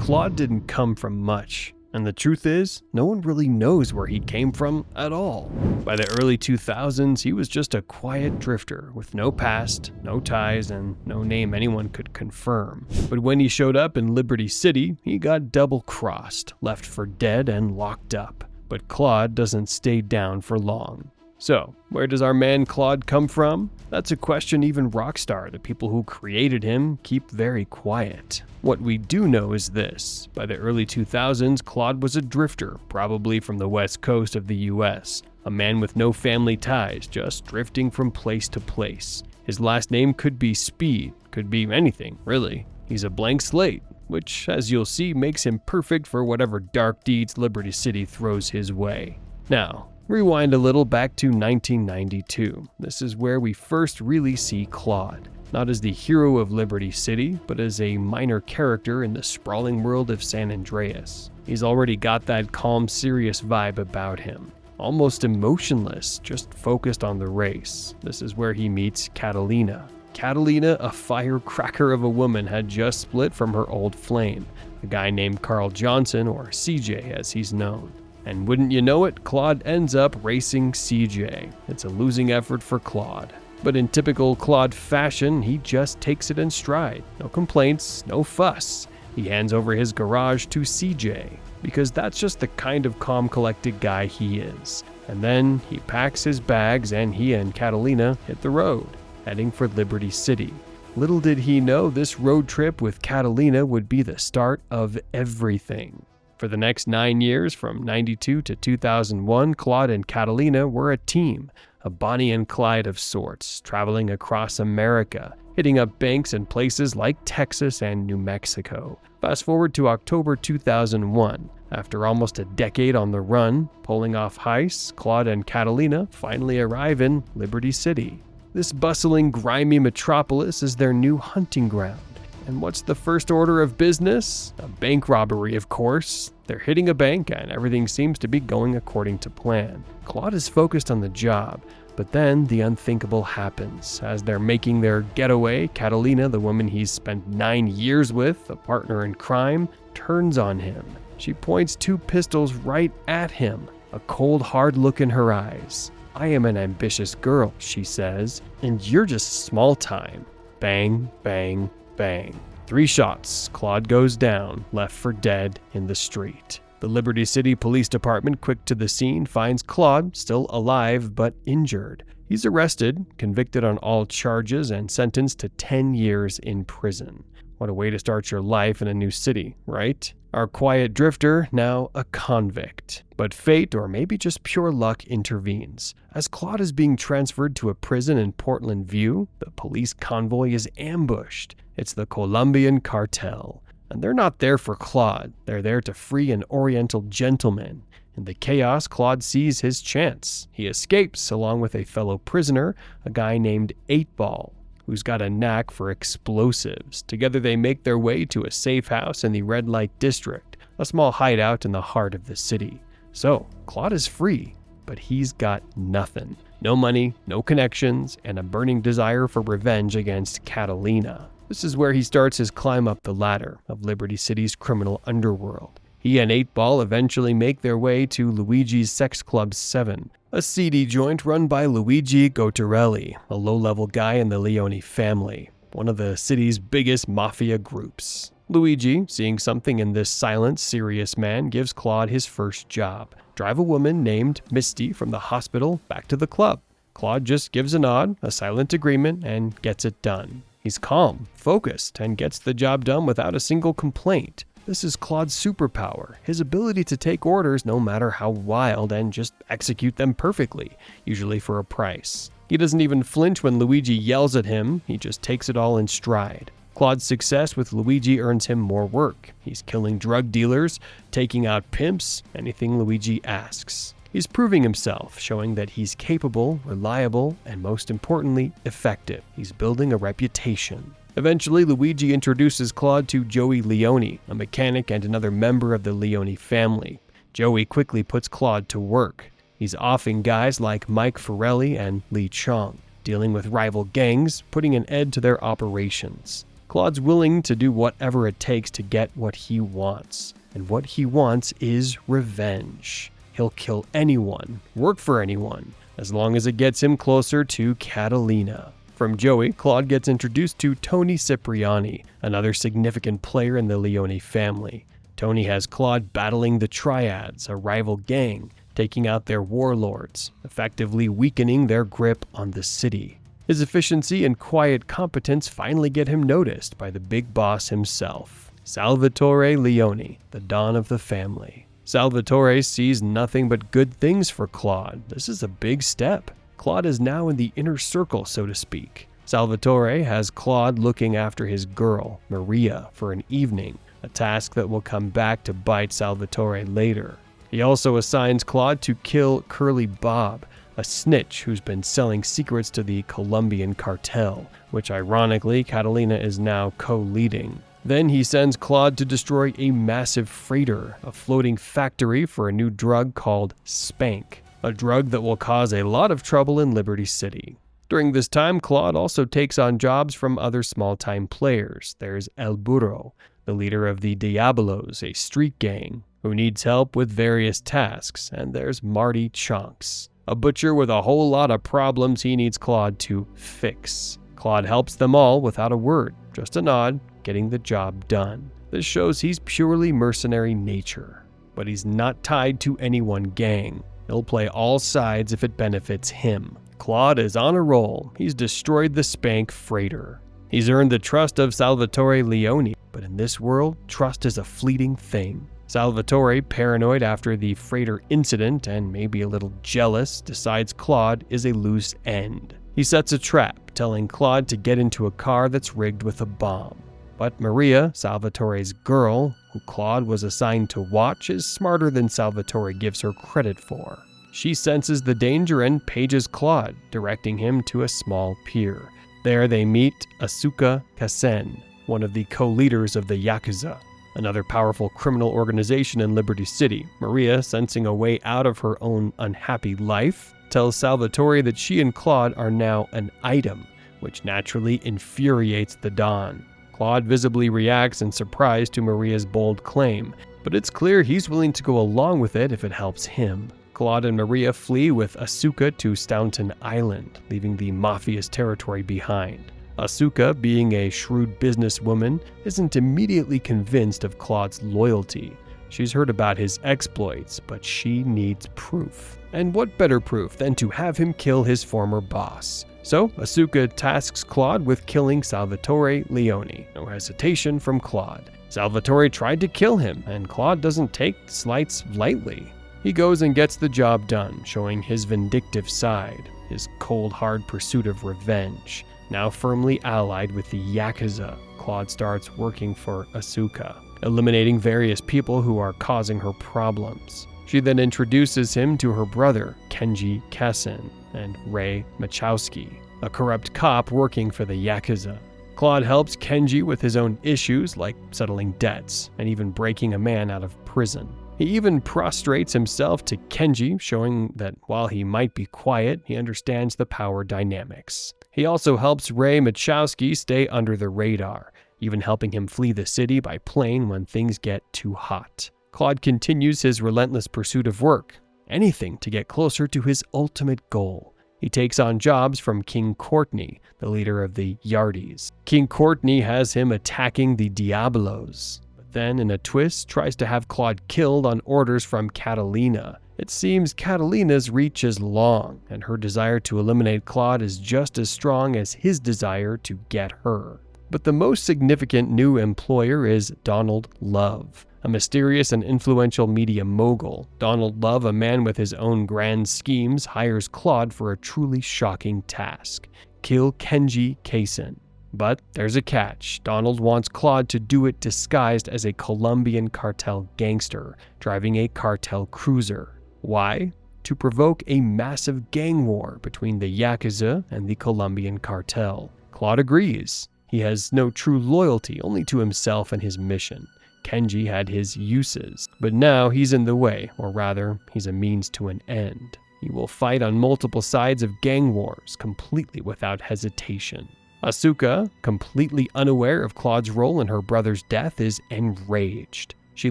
Claude didn't come from much. And the truth is, no one really knows where he came from at all. By the early 2000s, he was just a quiet drifter with no past, no ties, and no name anyone could confirm. But when he showed up in Liberty City, he got double-crossed, left for dead, and locked up. But Claude doesn't stay down for long. So, where does our man Claude come from? That's a question even Rockstar, the people who created him, keep very quiet. What we do know is this: by the early 2000s, Claude was a drifter, probably from the west coast of the US. A man with no family ties, just drifting from place to place. His last name could be Speed, could be anything, really. He's a blank slate, which, as you'll see, makes him perfect for whatever dark deeds Liberty City throws his way. Now, rewind a little back to 1992. This is where we first really see Claude. Not as the hero of Liberty City, but as a minor character in the sprawling world of San Andreas. He's already got that calm, serious vibe about him. Almost emotionless, just focused on the race. This is where he meets Catalina. Catalina, a firecracker of a woman, had just split from her old flame, a guy named Carl Johnson, or CJ as he's known. And wouldn't you know it, Claude ends up racing CJ. It's a losing effort for Claude. But in typical Claude fashion, he just takes it in stride. No complaints, no fuss. He hands over his garage to CJ, because that's just the kind of calm, collected guy he is. And then he packs his bags and he and Catalina hit the road, heading for Liberty City. Little did he know this road trip with Catalina would be the start of everything. For the next 9 years, from 92 to 2001, Claude and Catalina were a team, a Bonnie and Clyde of sorts, traveling across America, hitting up banks in places like Texas and New Mexico. Fast forward to October 2001. After almost a decade on the run, pulling off heists, Claude and Catalina finally arrive in Liberty City. This bustling, grimy metropolis is their new hunting ground. And what's the first order of business? A bank robbery, of course. They're hitting a bank and everything seems to be going according to plan. Claude is focused on the job, but then the unthinkable happens. As they're making their getaway, Catalina, the woman he's spent 9 years with, a partner in crime, turns on him. She points 2 pistols right at him, a cold, hard look in her eyes. "I am an ambitious girl," she says, "and you're just small time." Bang, bang, bang. 3 shots. Claude goes down, left for dead in the street. The Liberty City Police Department, quick to the scene, finds Claude still alive but injured. He's arrested, convicted on all charges, and sentenced to 10 years in prison. What a way to start your life in a new city, right? Our quiet drifter, now a convict. But fate, or maybe just pure luck, intervenes. As Claude is being transferred to a prison in Portland View, the police convoy is ambushed. It's the Colombian cartel. And they're not there for Claude. They're there to free an Oriental gentleman. In the chaos, Claude sees his chance. He escapes along with a fellow prisoner, a guy named 8-Ball, who's got a knack for explosives. Together they make their way to a safe house in the Red Light District, a small hideout in the heart of the city. So, Claude is free, but he's got nothing. No money, no connections, and a burning desire for revenge against Catalina. This is where he starts his climb up the ladder of Liberty City's criminal underworld. He and 8-Ball eventually make their way to Luigi's Sex Club 7, a seedy joint run by Luigi Gottarelli, a low-level guy in the Leone family, one of the city's biggest mafia groups. Luigi, seeing something in this silent, serious man, gives Claude his first job: drive a woman named Misty from the hospital back to the club. Claude just gives a nod, a silent agreement, and gets it done. He's calm, focused, and gets the job done without a single complaint. This is Claude's superpower, his ability to take orders no matter how wild and just execute them perfectly, usually for a price. He doesn't even flinch when Luigi yells at him, he just takes it all in stride. Claude's success with Luigi earns him more work. He's killing drug dealers, taking out pimps, anything Luigi asks. He's proving himself, showing that he's capable, reliable, and most importantly, effective. He's building a reputation. Eventually, Luigi introduces Claude to Joey Leone, a mechanic and another member of the Leone family. Joey quickly puts Claude to work. He's offing guys like Mike Forelli and Lee Chong, dealing with rival gangs, putting an end to their operations. Claude's willing to do whatever it takes to get what he wants. And what he wants is revenge. He'll kill anyone, work for anyone, as long as it gets him closer to Catalina. From Joey, Claude gets introduced to Tony Cipriani, another significant player in the Leone family. Tony has Claude battling the Triads, a rival gang, taking out their warlords, effectively weakening their grip on the city. His efficiency and quiet competence finally get him noticed by the big boss himself, Salvatore Leone, the Don of the family. Salvatore sees nothing but good things for Claude. This is a big step. Claude is now in the inner circle, so to speak. Salvatore has Claude looking after his girl, Maria, for an evening, a task that will come back to bite Salvatore later. He also assigns Claude to kill Curly Bob, a snitch who's been selling secrets to the Colombian cartel, which ironically Catalina is now co-leading. Then he sends Claude to destroy a massive freighter, a floating factory for a new drug called Spank, a drug that will cause a lot of trouble in Liberty City. During this time, Claude also takes on jobs from other small-time players. There's El Burro, the leader of the Diablos, a street gang, who needs help with various tasks, and there's Marty Chunks, a butcher with a whole lot of problems he needs Claude to fix. Claude helps them all without a word, just a nod, getting the job done. This shows he's purely mercenary nature, but he's not tied to any one gang. He'll play all sides if it benefits him. Claude is on a roll. He's destroyed the Spank freighter. He's earned the trust of Salvatore Leone, but in this world, trust is a fleeting thing. Salvatore, paranoid after the freighter incident and maybe a little jealous, decides Claude is a loose end. He sets a trap, telling Claude to get into a car that's rigged with a bomb. But Maria, Salvatore's girl, who Claude was assigned to watch, is smarter than Salvatore gives her credit for. She senses the danger and pages Claude, directing him to a small pier. There they meet Asuka Kasen, one of the co-leaders of the Yakuza, another powerful criminal organization in Liberty City. Maria, sensing a way out of her own unhappy life, tells Salvatore that she and Claude are now an item, which naturally infuriates the Don. Claude visibly reacts in surprise to Maria's bold claim, but it's clear he's willing to go along with it if it helps him. Claude and Maria flee with Asuka to Staunton Island, leaving the Mafia's territory behind. Asuka, being a shrewd businesswoman, isn't immediately convinced of Claude's loyalty. She's heard about his exploits, but she needs proof. And what better proof than to have him kill his former boss? So, Asuka tasks Claude with killing Salvatore Leone. No hesitation from Claude. Salvatore tried to kill him, and Claude doesn't take slights lightly. He goes and gets the job done, showing his vindictive side, his cold, hard pursuit of revenge. Now firmly allied with the Yakuza, Claude starts working for Asuka, eliminating various people who are causing her problems. She then introduces him to her brother, Kenji Kassen, and Ray Machowski, a corrupt cop working for the Yakuza. Claude helps Kenji with his own issues like settling debts and even breaking a man out of prison. He even prostrates himself to Kenji, showing that while he might be quiet, he understands the power dynamics. He also helps Ray Machowski stay under the radar, even helping him flee the city by plane when things get too hot. Claude continues his relentless pursuit of work, anything to get closer to his ultimate goal. He takes on jobs from King Courtney, the leader of the Yardies. King Courtney has him attacking the Diablos, but then in a twist tries to have Claude killed on orders from Catalina. It seems Catalina's reach is long, and her desire to eliminate Claude is just as strong as his desire to get her. But the most significant new employer is Donald Love, a mysterious and influential media mogul. Donald Love, a man with his own grand schemes, hires Claude for a truly shocking task: kill Kenji Kasen. But there's a catch. Donald wants Claude to do it disguised as a Colombian cartel gangster, driving a cartel cruiser. Why? To provoke a massive gang war between the Yakuza and the Colombian cartel. Claude agrees. He has no true loyalty, only to himself and his mission. Kenji had his uses, but now he's in the way, or rather, he's a means to an end. He will fight on multiple sides of gang wars, completely without hesitation. Asuka, completely unaware of Claude's role in her brother's death, is enraged. She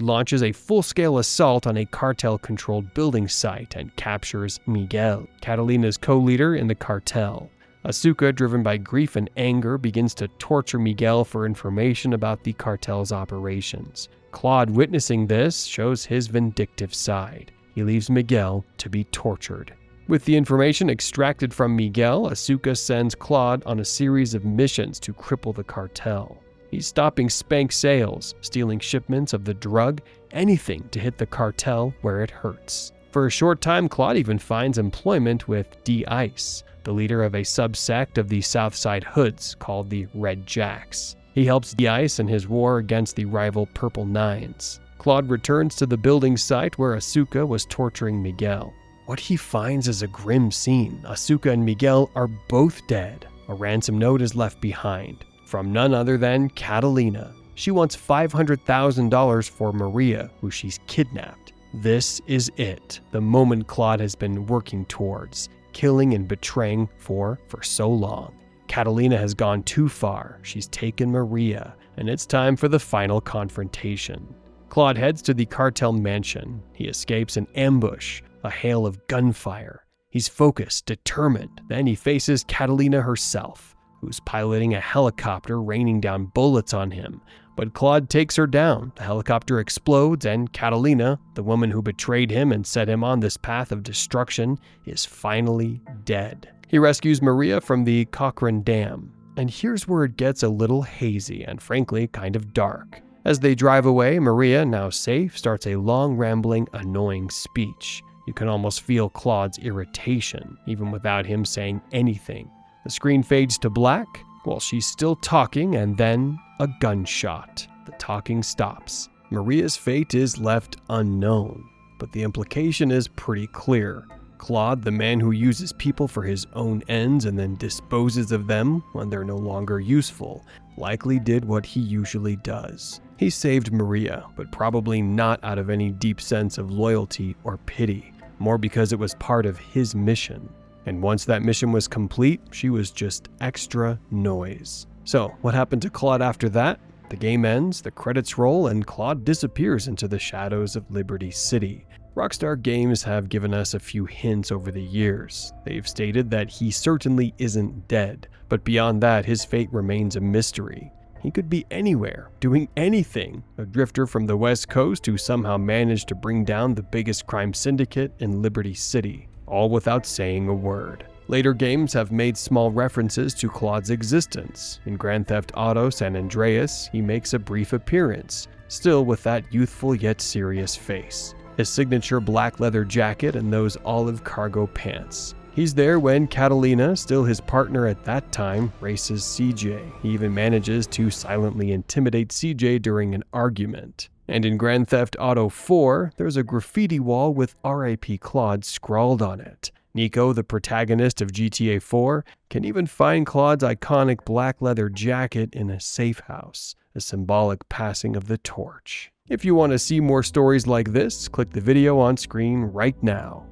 launches a full-scale assault on a cartel-controlled building site and captures Miguel, Catalina's co-leader in the cartel. Asuka, driven by grief and anger, begins to torture Miguel for information about the cartel's operations. Claude, witnessing this, shows his vindictive side. He leaves Miguel to be tortured. With the information extracted from Miguel, Asuka sends Claude on a series of missions to cripple the cartel. He's stopping Spank sales, stealing shipments of the drug, anything to hit the cartel where it hurts. For a short time, Claude even finds employment with D-Ice, the leader of a subsect of the Southside Hoods called the Red Jacks. He helps D-Ice in his war against the rival Purple Nines. Claude returns to the building site where Asuka was torturing Miguel. What he finds is a grim scene. Asuka and Miguel are both dead. A ransom note is left behind from none other than Catalina. She wants $500,000 for Maria, who she's kidnapped. This is it, the moment Claude has been working towards, killing and betraying for so long. Catalina has gone too far. She's taken Maria, and it's time for the final confrontation. Claude heads to the cartel mansion. He escapes an ambush, a hail of gunfire. He's focused, determined. Then he faces Catalina herself, who's piloting a helicopter raining down bullets on him. But Claude takes her down. The helicopter explodes, and Catalina, the woman who betrayed him and set him on this path of destruction, is finally dead. He rescues Maria from the Cochrane Dam. And here's where it gets a little hazy and frankly kind of dark. As they drive away, Maria, now safe, starts a long, rambling, annoying speech. You can almost feel Claude's irritation, even without him saying anything. The screen fades to black while she's still talking, and then a gunshot. The talking stops. Maria's fate is left unknown, but the implication is pretty clear. Claude, the man who uses people for his own ends and then disposes of them when they're no longer useful, likely did what he usually does. He saved Maria, but probably not out of any deep sense of loyalty or pity, more because it was part of his mission. And once that mission was complete, she was just extra noise. So, what happened to Claude after that? The game ends, the credits roll, and Claude disappears into the shadows of Liberty City. Rockstar Games have given us a few hints over the years. They've stated that he certainly isn't dead, but beyond that, his fate remains a mystery. He could be anywhere, doing anything, a drifter from the West Coast who somehow managed to bring down the biggest crime syndicate in Liberty City, all without saying a word. Later games have made small references to Claude's existence. In Grand Theft Auto San Andreas, he makes a brief appearance, still with that youthful yet serious face. His signature black leather jacket and those olive cargo pants. He's there when Catalina, still his partner at that time, races CJ. He even manages to silently intimidate CJ during an argument. And in Grand Theft Auto 4, there's a graffiti wall with R.I.P. Claude scrawled on it. Nico, the protagonist of GTA 4, can even find Claude's iconic black leather jacket in a safe house, a symbolic passing of the torch. If you want to see more stories like this, click the video on screen right now.